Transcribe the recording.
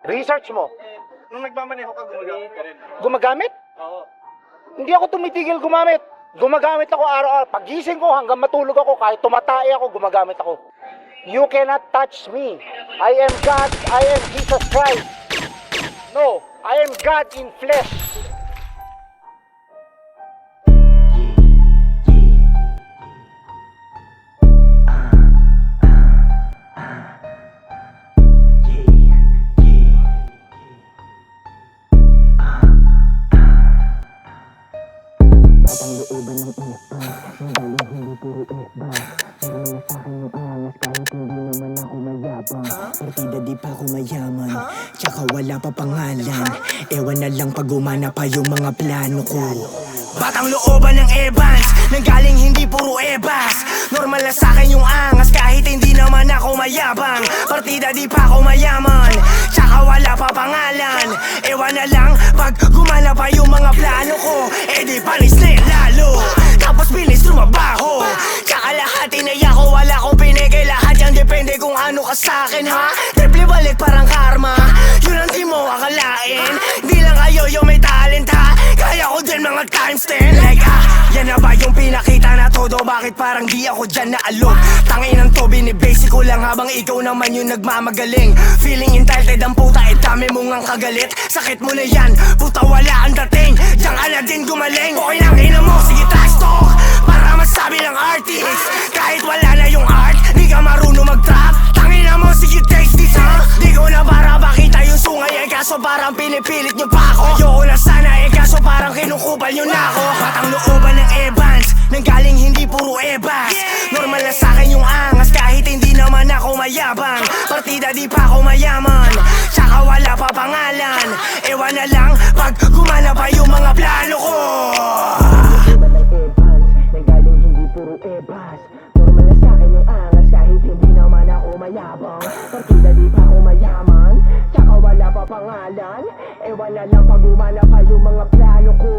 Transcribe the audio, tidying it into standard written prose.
Research mo. Nung nagmamaneho ka, gumagamit ka rin. Gumagamit? Oo. Hindi ako tumitigil gumamit. Gumagamit ako araw-araw. Pagising ko hanggang matulog ako, kahit tumatay ako, gumagamit ako. You cannot touch me. I am God. I am Jesus Christ. No, I am God in flesh. Batang looban ng iba, ang galing hindi puro iba. Meron na sa'kin yung angas kahit hindi naman ako mayabang. Partida di pa ako mayaman, tsaka wala pa pangalan. Ewan na lang pag gumana pa yung mga plano ko. Batang looban ng Evans, nang galing hindi puro ebas. Normal na sa'kin yung angas kahit hindi naman ako mayabang. Partida di pa ako mayaman, tsaka wala pa pangalan. Ewan na lang pag gumana pa yung mga plano ko. Eh di panis na yan lalo, tapos bilis lumabaho. Tsaka lahat inaya ko, wala kong pinigay. Lahat yan depende kung ano ka sa'kin ha. Triple balik parang karma, yun ang di mo akalain. Di lang kayo yung may talent ha, kaya ko din mga times 10. Like yan na ba yung pinakita na todo? Bakit parang di ako dyan na alog? Tangin ng to, binibasic ko lang habang ikaw naman yung nagmamagaling. Feeling entitled ang puta, dami mong ang kagalit. Sakit mo na yan, puta wala ang dating. Diyan ka na din gumaling. Okay lang, ina mo, sige trash talk para masabi ng artist. Kahit wala na yung art, di ka marunong mag-trap. Tangina mo, sige taste this ha. Di ko na para bakita yung sungay, eh kaso parang pinipilit nyo pa ako. Ayoko na sana, eh kaso parang kinukubal nyo na ako. Batang looban ng Evans, nang galing hindi puro ebas. Normal na sa'kin yung angas kahit hindi naman ako mayabang. Partida di pa ako mayaman, tsaka wala pa pangalan. Ewan na lang pag gumana pa yung mga plano ko. Looban ng Evans, nang galing hindi puro ebas. Normal na sa'kin yung angas kahit hindi naman ako mayabang. Partida di pa ako mayaman, tsaka wala pa pangalan. Ewan na lang pag gumana pa yung mga plano ko.